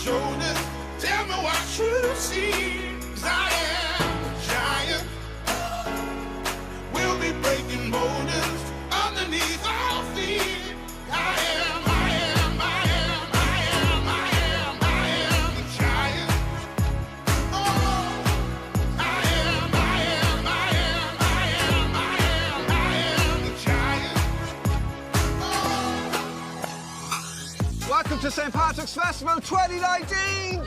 shoulders. Tell me what you see. 'Cause I am a giant. We'll be breaking boulders underneath our feet. I am a giant. Oh, I am a giant. Oh. Welcome to St. Patrick's Festival 2019!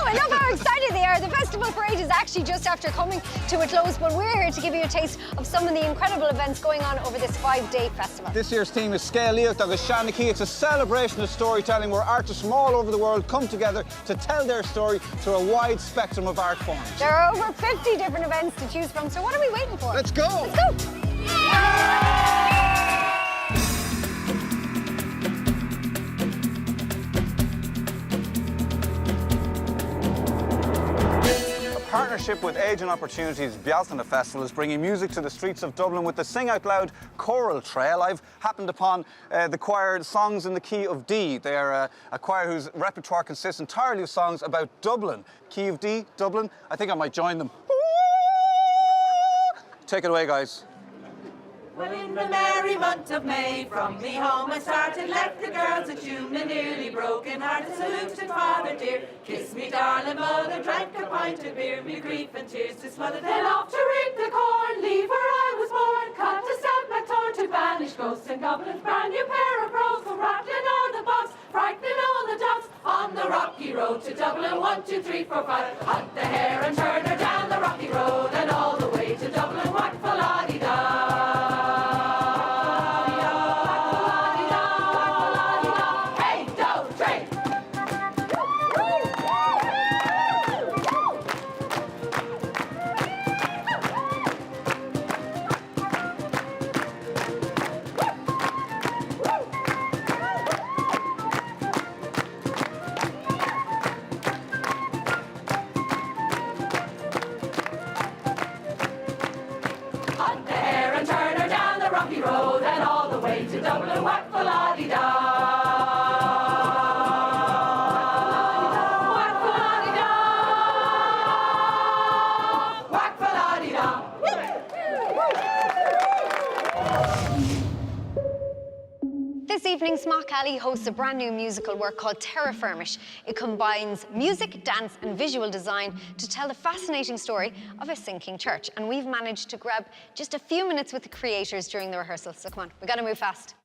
I love how excited they are. The festival parade is actually just after coming to a close, but we're here to give you a taste of some of the incredible events going on over this 5-day festival. This year's theme is Scale Leoch agus Shanachie. It's a celebration of storytelling where artists from all over the world come together to tell their story through a wide spectrum of art forms. There are over 50 different events to choose from, so what are we waiting for? Let's go! Let's go! Partnership with Age and Opportunities Bealtaine Festival is bringing music to the streets of Dublin with the Sing Out Loud Choral Trail. I've happened upon the choir Songs in the Key of D. They are a choir whose repertoire consists entirely of songs about Dublin. Key of D, Dublin. I think I might join them. Take it away, guys. Well, in the merry month of May, from me home I started, left the girls a tune, and nearly broken hearted saluted father dear. Kiss me darling mother, drank a pint of beer, me grief and tears to smother. Then off to reap the corn, leave where I was born, cut to stamp my thorn to banish ghosts and goblins, brand new pair of brogues, go rattling all the bogs, frightening all the dogs, on the rocky road to Dublin. 1, 2, 3, 4, 5, hunt the hare and turn her down the rocky road, and all the way to Dublin, whack for la-di-da. Road and all the way to Dublin, whack for la-di-da. Whack for la-di-da. Whack for la-di-da. This evening, Smock Alley hosts a brand new musical work called Terra Firmish. It combines music, dance and visual design to tell the fascinating story of a sinking church. And we've managed to grab just a few minutes with the creators during the rehearsal. So come on, we gotta move fast.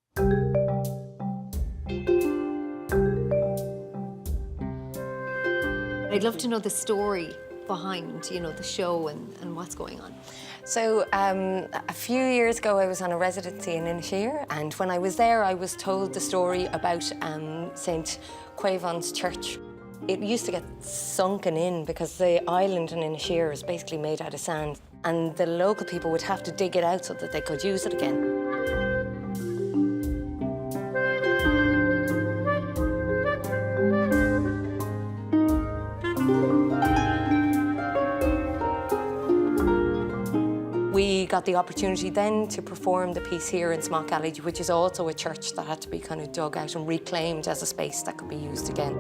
I'd love to know the story behind, you know, the show and what's going on. So a few years ago I was on a residency in Inisheer, and when I was there I was told the story about St. Quavon's church. It used to get sunken in because the island in Inisheer is basically made out of sand, and the local people would have to dig it out so that they could use it again. We got the opportunity then to perform the piece here in Smock Alley, which is also a church that had to be kind of dug out and reclaimed as a space that could be used again.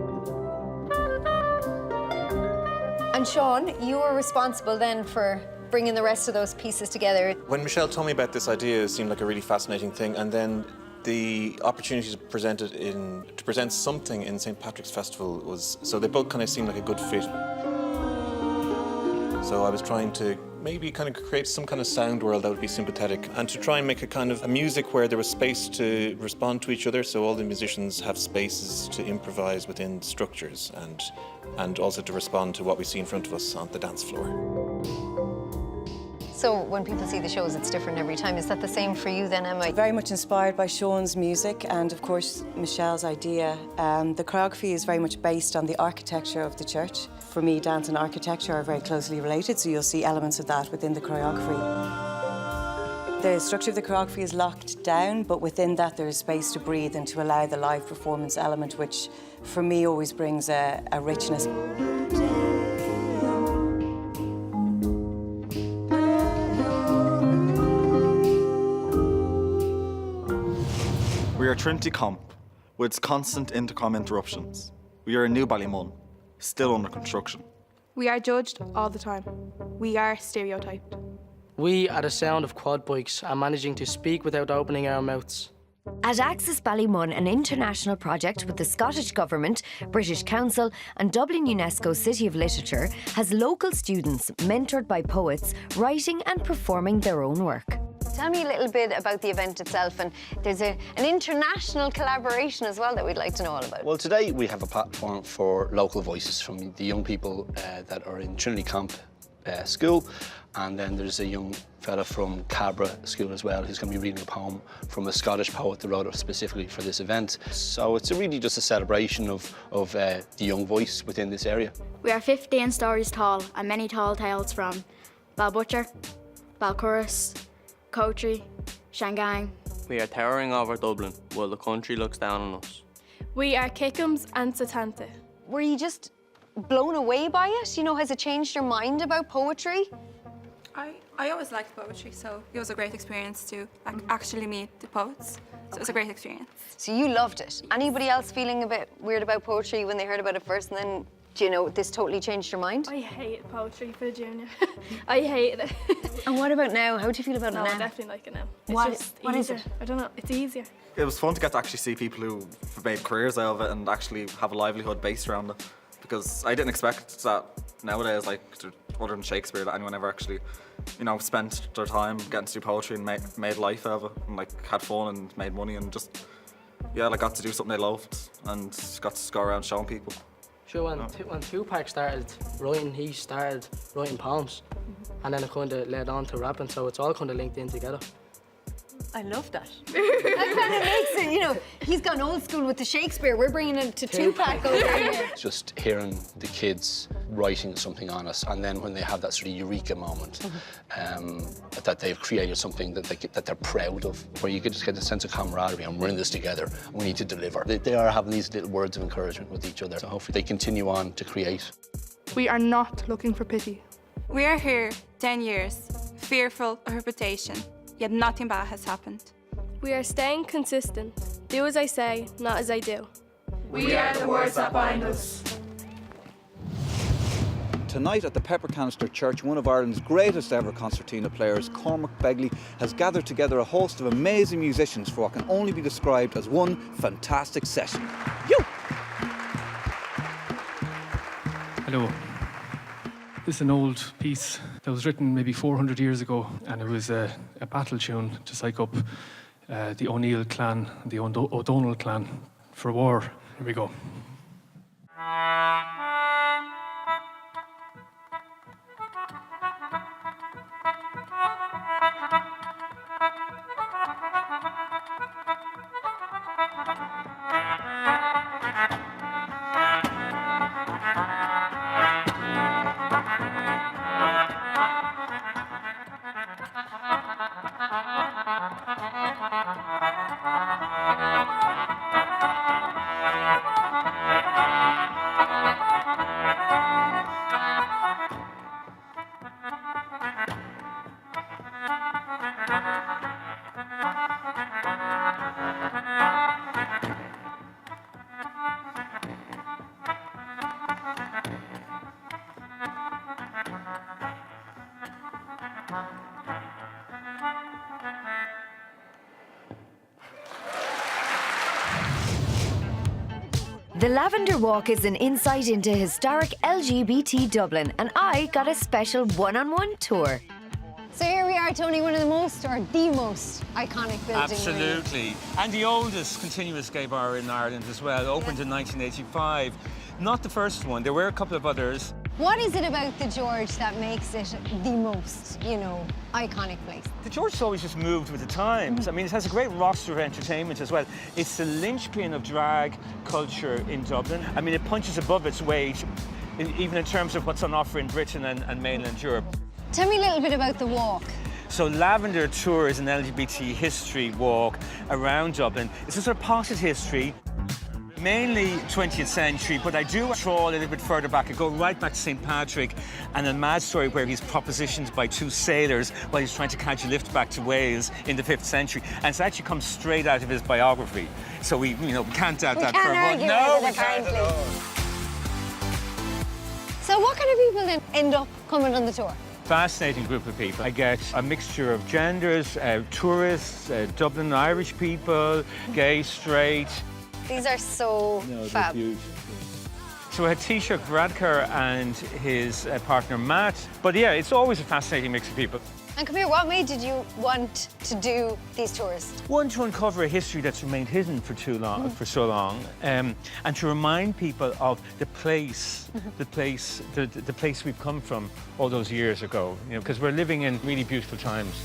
And Sean, you were responsible then for bringing the rest of those pieces together. When Michelle told me about this idea, it seemed like a really fascinating thing, and then the opportunity to present something in St. Patrick's Festival was, so they both kind of seemed like a good fit. So I was trying to maybe kind of create some kind of sound world that would be sympathetic, and to try and make a kind of a music where there was space to respond to each other, so all the musicians have spaces to improvise within structures and also to respond to what we see in front of us on the dance floor. So when people see the shows, it's different every time. Is that the same for you then, Emma? Very much inspired by Sean's music and, of course, Michelle's idea. The choreography is very much based on the architecture of the church. For me, dance and architecture are very closely related, so you'll see elements of that within the choreography. The structure of the choreography is locked down, but within that there is space to breathe and to allow the live performance element, which, for me, always brings a richness. We are Trinity Comp, with constant intercom interruptions. We are in New Ballymun, still under construction. We are judged all the time. We are stereotyped. We are the sound of quad bikes and managing to speak without opening our mouths. At Access Ballymun, an international project with the Scottish Government, British Council and Dublin UNESCO City of Literature, has local students mentored by poets writing and performing their own work. Tell me a little bit about the event itself, and there's an international collaboration as well that we'd like to know all about. Well, today we have a platform for local voices from the young people that are in Trinity Camp School, and then there's a young fella from Cabra School as well who's going to be reading a poem from a Scottish poet that wrote it specifically for this event. So it's really just a celebration of the young voice within this area. We are 15 stories tall and many tall tales from Balbutcher, Balcurris, Coatry, Shangang. We are towering over Dublin while the country looks down on us. We are Kickums and Satanta. Were you just blown away by it? You know, has it changed your mind about poetry? I always liked poetry, so it was a great experience to actually meet the poets. So it was a great experience. So you loved it. Anybody else feeling a bit weird about poetry when they heard about it first, and then, you know, this totally changed your mind? I hated poetry for the junior. I hated it. And what about now? How do you feel about it now? I definitely like it now. It's What just is easier. it? I don't know, it's easier. It was fun to get to actually see people who have made careers out of it and actually have a livelihood based around it. Because I didn't expect that nowadays, like, other than Shakespeare, that anyone ever actually, you know, spent their time getting to do poetry and made life out of it and, like, had fun and made money and just, yeah, like, got to do something they loved and got to go around showing people. Sure, when Tupac started writing, he started writing poems, and then it kind of led on to rapping, so it's all kind of linked in together. I love that. That kind of makes it, you know, he's gone old school with the Shakespeare. We're bringing it to Tupac over here. Just hearing the kids writing something on us, and then when they have that sort of eureka moment, that they've created something that they're proud of, where you could just get a sense of camaraderie and we're in this together, we need to deliver. They are having these little words of encouragement with each other, so hopefully they continue on to create. We are not looking for pity. We are here 10 years, fearful of reputation, yet nothing bad has happened. We are staying consistent. Do as I say, not as I do. We are the words that bind us. Tonight at the Pepper Canister Church, one of Ireland's greatest ever concertina players, Cormac Begley, has gathered together a host of amazing musicians for what can only be described as one fantastic session. Yo! Hello. This is an old piece that was written maybe 400 years ago, and it was a battle tune to psych up the O'Neill clan, the O'Donnell clan for war. Here we go. The Lavender Walk is an insight into historic LGBT Dublin, and I got a special one-on-one tour. So here we are, Tony, one of the most, or the most, iconic building. Absolutely. And the oldest continuous gay bar in Ireland as well, opened in 1985. Not the first one, there were a couple of others. What is it about the George that makes it the most, you know, iconic place? The George has always just moved with the times. I mean, it has a great roster of entertainment as well. It's the linchpin of drag culture in Dublin. I mean, it punches above its weight, even in terms of what's on offer in Britain and mainland Europe. Tell me a little bit about the walk. So Lavender Tour is an LGBT history walk around Dublin. It's a sort of potted history. mainly 20th century, but I do trawl a little bit further back. I go right back to St. Patrick and a mad story where he's propositioned by two sailors while he's trying to catch a lift back to Wales in the 5th century. And it actually comes straight out of his biography. So we can't doubt that for a moment. No, we can't at all. So what kind of people then end up coming on the tour? Fascinating group of people. I get a mixture of genders, tourists, Dublin Irish people, gay, straight. These are so fab. So we had Taoiseach Varadkar and his partner Matt. But yeah, it's always a fascinating mix of people. And come here, what made did you want to do these tours? One, to uncover a history that's remained hidden for so long, and to remind people of the place, the place we've come from all those years ago. Because we're living in really beautiful times.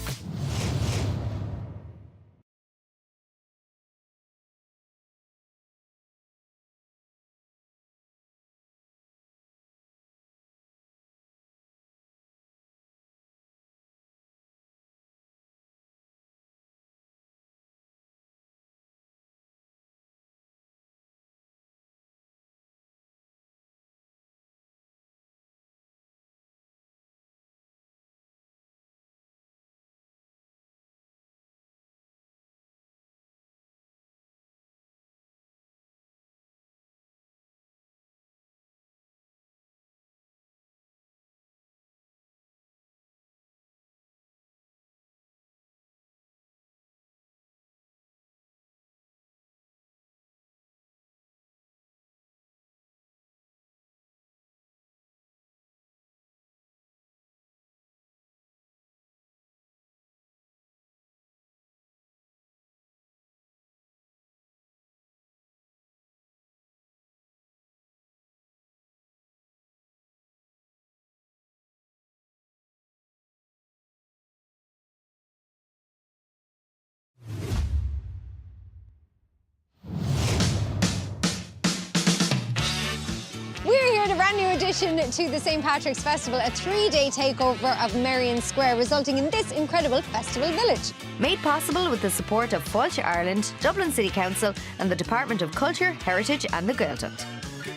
We're here at a brand new addition to the St. Patrick's Festival, a 3-day takeover of Merrion Square, resulting in this incredible festival village. Made possible with the support of Fáilte Ireland, Dublin City Council and the Department of Culture, Heritage and the Gaeltacht.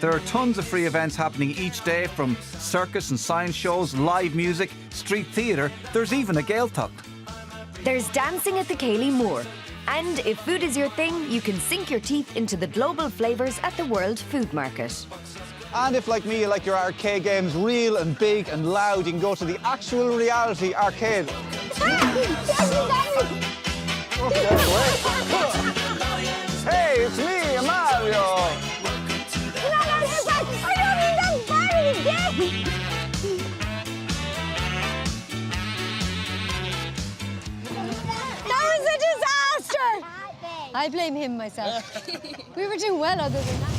There are tons of free events happening each day, from circus and science shows, live music, street theatre. There's even a Gaeltacht. There's dancing at the Cayley Moor. And if food is your thing, you can sink your teeth into the global flavours at the World Food Market. And if, like me, you like your arcade games real and big and loud, you can go to the Actual Reality Arcade. Hey, it's me, Mario. That was a disaster! I blame him myself. We were doing well other than that.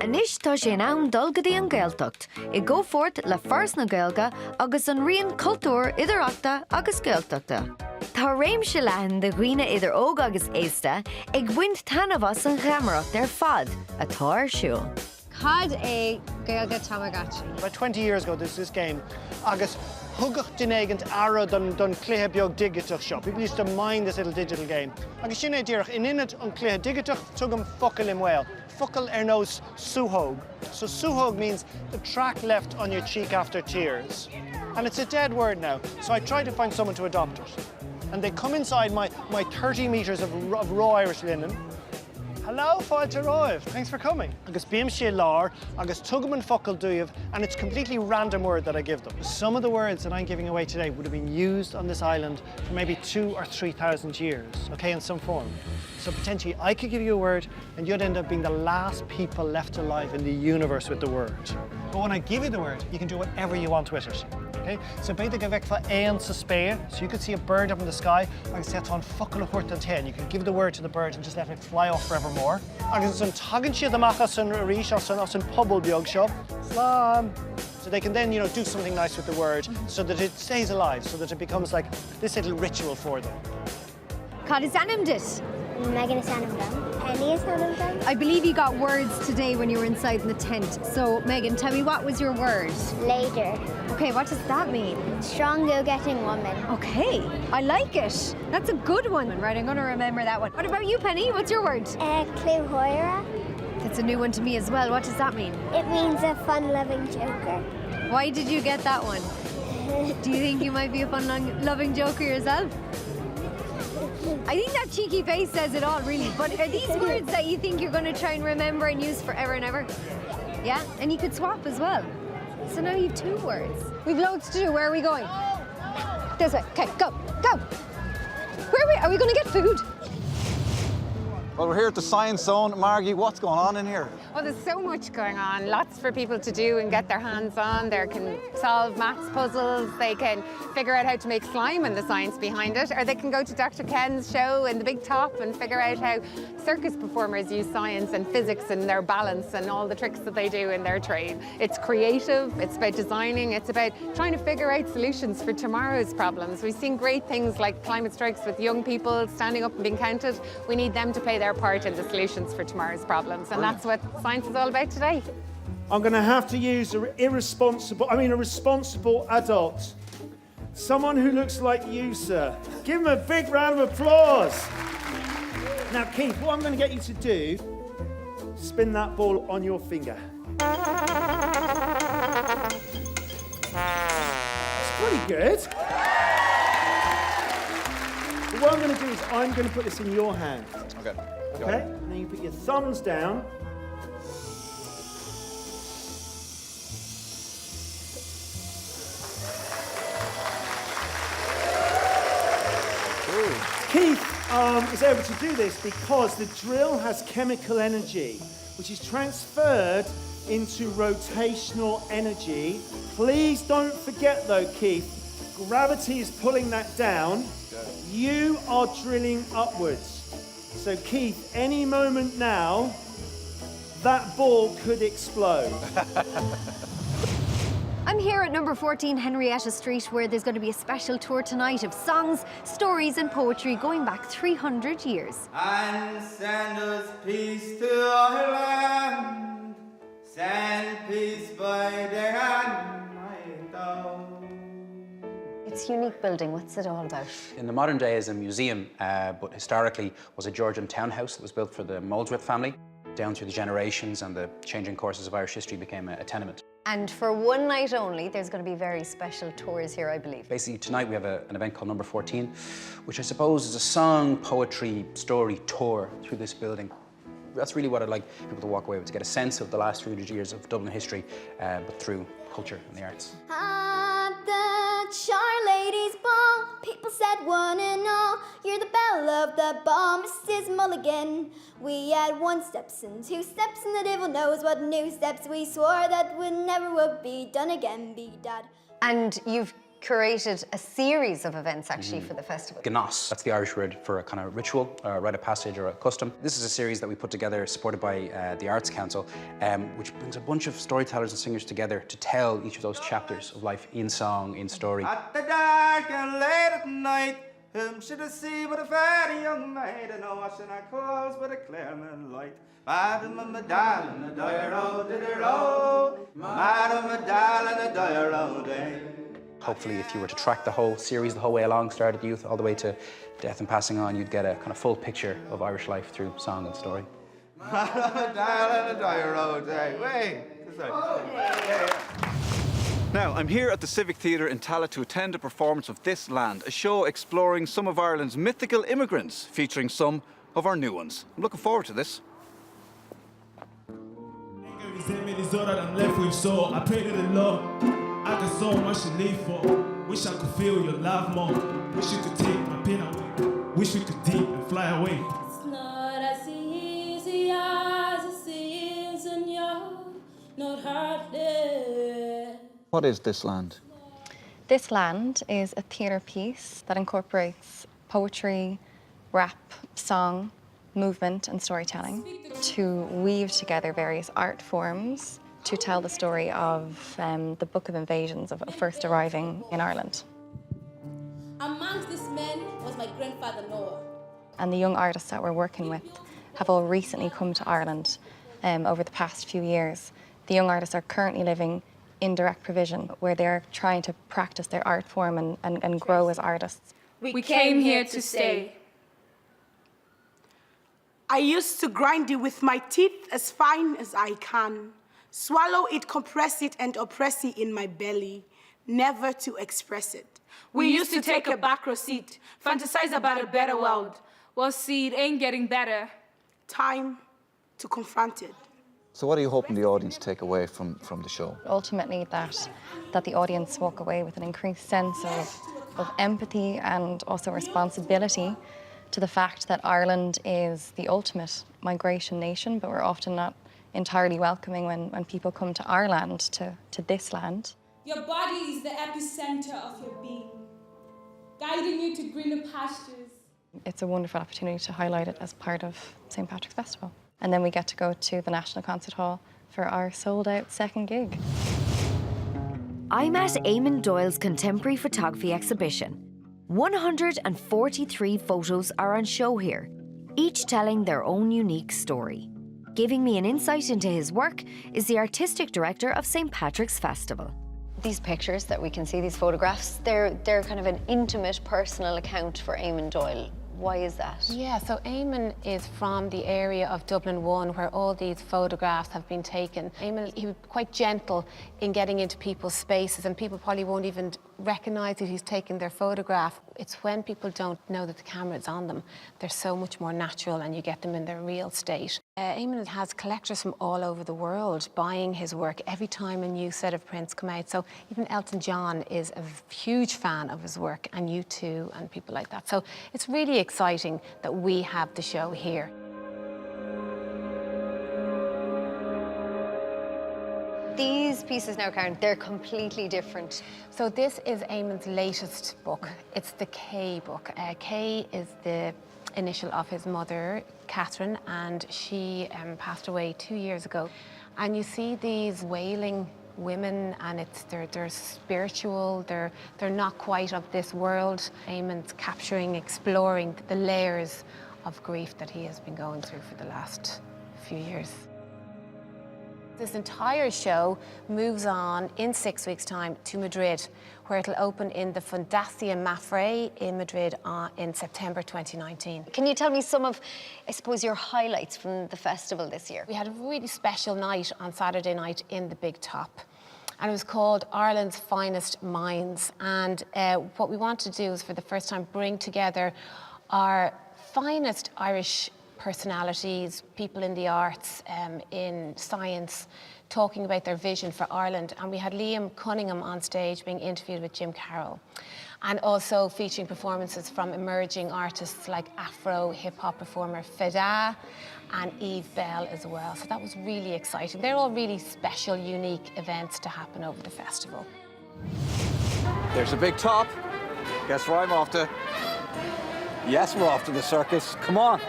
Anis tá sé an dulgadaí an Gaeltacht. I go fort le fars na Gaelga agus an rion cultúr idireachta agus Gaeltachta. Tá réimse leathan de ghuine idir óg agus éasta ag bhaint tanamhas an ghamarach ar fad atá ar siúl. Cad é Gaelga Tamagotchi. About 20 years ago, there's this game, agus hugach dinegant ara don cléthe beag digitach shop. People used to mine this little digital game. Agus sin é díreach in it an cléthe digitach tugam focal in whale. Focal nos suhog. So suhog means the track left on your cheek after tears. And it's a dead word now. So I tried to find someone to adopt it. And they come inside my 30 metres of raw Irish linen. Hello, Fáilte Roibh. Thanks for coming. Agus bíam sé lár, agus tugam an focal dúibh, and it's completely random word that I give them. Some of the words that I'm giving away today would have been used on this island for maybe 2,000 or 3,000 years, okay, in some form. So potentially I could give you a word and you'd end up being the last people left alive in the universe with the word. But when I give you the word, you can do whatever you want with it. Okay? So beide go bheith éan sa spéir, so you could see a bird up in the sky, agus set on focal a chuirt an ten. You can give the word to the bird and just let it fly off forevermore. Agus an tagan siad amach as an ríis as an pobl beag seo. Slán. So they can then, do something nice with the word so that it stays alive, so that it becomes like this little ritual for them. Cad is anam dit? Megan is anam dam. Penny is one of them. I believe you got words today when you were inside in the tent. So, Megan, tell me, what was your word? Later. Okay, what does that mean? Strong go-getting woman. Okay, I like it. That's a good one. Right, I'm going to remember that one. What about you, Penny? What's your word? Cluhoira. That's a new one to me as well. What does that mean? It means a fun-loving joker. Why did you get that one? Do you think you might be a fun-loving joker yourself? I think that cheeky face says it all, really. But are these words that you think you're going to try and remember and use forever and ever? Yeah? And you could swap as well. So now you have 2 words. We've loads to do. Where are we going? This way. Okay, go. Go. Are we going to get food? Well, we're here at the Science Zone. Margie, what's going on in here? Well, there's so much going on. Lots for people to do and get their hands on. They can solve maths puzzles. They can figure out how to make slime and the science behind it. Or they can go to Dr. Ken's show in the Big Top and figure out how circus performers use science and physics and their balance and all the tricks that they do in their trade. It's creative. It's about designing. It's about trying to figure out solutions for tomorrow's problems. We've seen great things like climate strikes with young people standing up and being counted. We need them to play their part in the solutions for tomorrow's problems, and that's what science is all about today. I'm going to have to use a responsible adult. Someone who looks like you, sir. Give him a big round of applause. Now, Keith, what I'm going to get you to do, spin that ball on your finger. That's pretty good. But what I'm going to do is I'm going to put this in your hand. Okay. Okay? And then you put your thumbs down. Keith is able to do this because the drill has chemical energy, which is transferred into rotational energy. Please don't forget, though, Keith, gravity is pulling that down. You are drilling upwards. So, Keith, any moment now, that ball could explode. I'm here at number 14 Henrietta Street, where there's going to be a special tour tonight of songs, stories and poetry going back 300 years. And send us peace to our land, send peace by day and night down. It's a unique building. What's it all about? In the modern day, is a museum, but historically was a Georgian townhouse that was built for the Molesworth family. Down through the generations and the changing courses of Irish history became a tenement. And for one night only, there's going to be very special tours here, I believe. Basically, tonight we have an event called Number 14, which I suppose is a song, poetry, story tour through this building. That's really what I'd like people to walk away with, to get a sense of the last 300 years of Dublin history, but through culture and the arts. At the Shire Ladies' Ball, people said one and all, you're the belle of the ball, Mrs. Mulligan. We had 1 steps and 2 steps, and the devil knows what new steps we swore that would never be done again, bedad. And you've curated a series of events, actually, for the festival. Gnos, that's the Irish word for a kind of ritual, a rite of passage or a custom. This is a series that we put together, supported by the Arts Council, which brings a bunch of storytellers and singers together to tell each of those chapters of life in song, in story. At the dark and late at night, whom should I see but a fair young maid, and no washing our clothes but a clear moonlight. Madam and my darling, a dire old diddy-row, Madam, a darling, a dire old day. Hopefully, if you were to track the whole series the whole way along, start at youth all the way to death and passing on, you'd get a kind of full picture of Irish life through song and story. Now, I'm here at the Civic Theatre in Tallaght to attend a performance of This Land, a show exploring some of Ireland's mythical immigrants, featuring some of our new ones. I'm looking forward to this. I pray to the Lord, I got so much to live for. Wish I could feel your love more. Wish you could take my pain away. Wish we could deep and fly away. It's not as easy as it seems, and you're not hardly. What is This Land? This Land is a theatre piece that incorporates poetry, rap, song, movement and storytelling to weave together various art forms to tell the story of the Book of Invasions of first arriving in Ireland. Amongst these men was my grandfather Noah. And the young artists that we're working with have all recently come to Ireland over the past few years. The young artists are currently living in direct provision, where they're trying to practice their art form and grow as artists. We came here to stay. I used to grind it with my teeth as fine as I can. Swallow it, compress it, and oppress it in my belly, never to express it. We used to take a back row seat, fantasize about a better world. Well, see, it ain't getting better. Time to confront it. So what are you hoping the audience take away from the show? Ultimately, that the audience walk away with an increased sense of empathy and also responsibility to the fact that Ireland is the ultimate migration nation, but we're often not entirely welcoming when people come to our land, to this land. Your body is the epicenter of your being, guiding you to greener pastures. It's a wonderful opportunity to highlight it as part of St. Patrick's Festival. And then we get to go to the National Concert Hall for our sold-out second gig. I'm at Eamon Doyle's contemporary photography exhibition. 143 photos are on show here, each telling their own unique story. Giving me an insight into his work is the artistic director of St. Patrick's Festival. These pictures that we can see, these photographs, they're kind of an intimate, personal account for Eamon Doyle. Why is that? Yeah, so Eamon is from the area of Dublin 1 where all these photographs have been taken. Eamon, he was quite gentle in getting into people's spaces, and people probably won't even recognise that he's taken their photograph. It's when people don't know that the camera is on them, they're so much more natural and you get them in their real state. Eamon has collectors from all over the world buying his work every time a new set of prints come out. So even Elton John is a huge fan of his work, and U2 and people like that. So it's really exciting that we have the show here. These pieces now, Karen, they're completely different. So this is Eamon's latest book. It's the Kay book. Kay is the initial of his mother, Catherine, and she passed away 2 years ago. And you see these wailing women, and they're spiritual, they're not quite of this world. Eamon's capturing, exploring the layers of grief that he has been going through for the last few years. This entire show moves on in 6 weeks' time to Madrid, where it'll open in the Fundación Mafre in Madrid in September 2019. Can you tell me some of, I suppose, your highlights from the festival this year? We had a really special night on Saturday night in the Big Top, and it was called Ireland's Finest Minds. And what we want to do is, for the first time, bring together our finest Irish personalities, people in the arts, in science, talking about their vision for Ireland. And we had Liam Cunningham on stage being interviewed with Jim Carroll, and also featuring performances from emerging artists like Afro hip-hop performer Feda and Eve Bell as well. So that was really exciting. They're all really special, unique events to happen over the festival. There's a Big Top. Guess where I'm off to? Yes, we're off to the circus. Come on.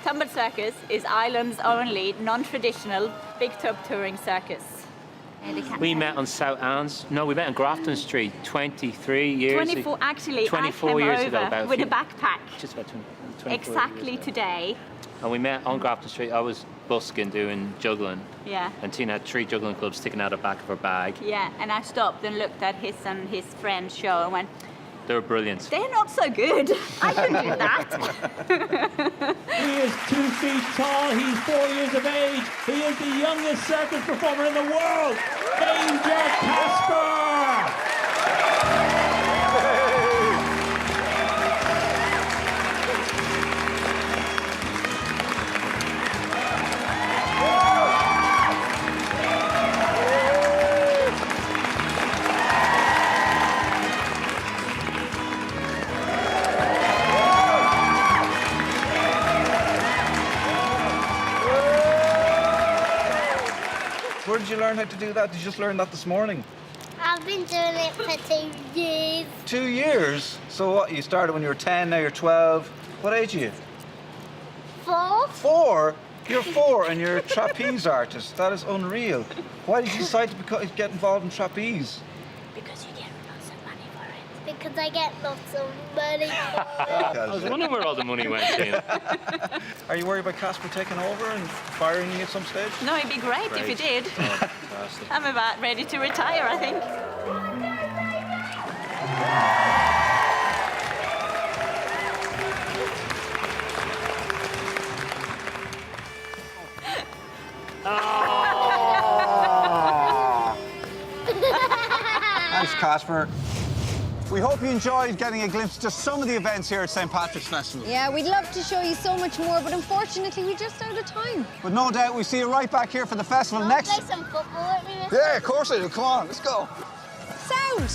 Tumble Circus is Ireland's only non-traditional big tub touring circus. We met on South Anne's. No, we met on Grafton Street 23 years 24, actually, 24 years ago, about with a backpack. Just about 24 exactly years ago. Today. And we met on Grafton Street. I was busking, doing juggling. Yeah. And Tina had 3 juggling clubs sticking out of the back of her bag. Yeah, and I stopped and looked at his and his friend's show and went, They were brilliant. they're not so good. I can do that. He is 2 feet tall. He's 4 years of age. He is the youngest circus performer in the world, Danger Casper. Where did you learn how to do that? Did you just learn that this morning? I've been doing it for 2 years. 2 years? So what, you started when you were 10, now you're 12. What age are you? 4. 4? You're 4 and you're a trapeze artist. That is unreal. Why did you decide to get involved in trapeze? Because you get lots of money for it. Because I get lots of money for it. I was wondering where all the money went, Tina. Are you worried about Casper taking over and firing you at some stage? No, it'd be great if you did. Oh, fantastic. I'm about ready to retire, I think. Thanks, Casper. We hope you enjoyed getting a glimpse into some of the events here at St. Patrick's Festival. Yeah, we'd love to show you so much more, but unfortunately, we're just out of time. But no doubt we'll see you right back here for the festival next. Play some football with me. Yeah, of course I do. Come on, let's go. Sound!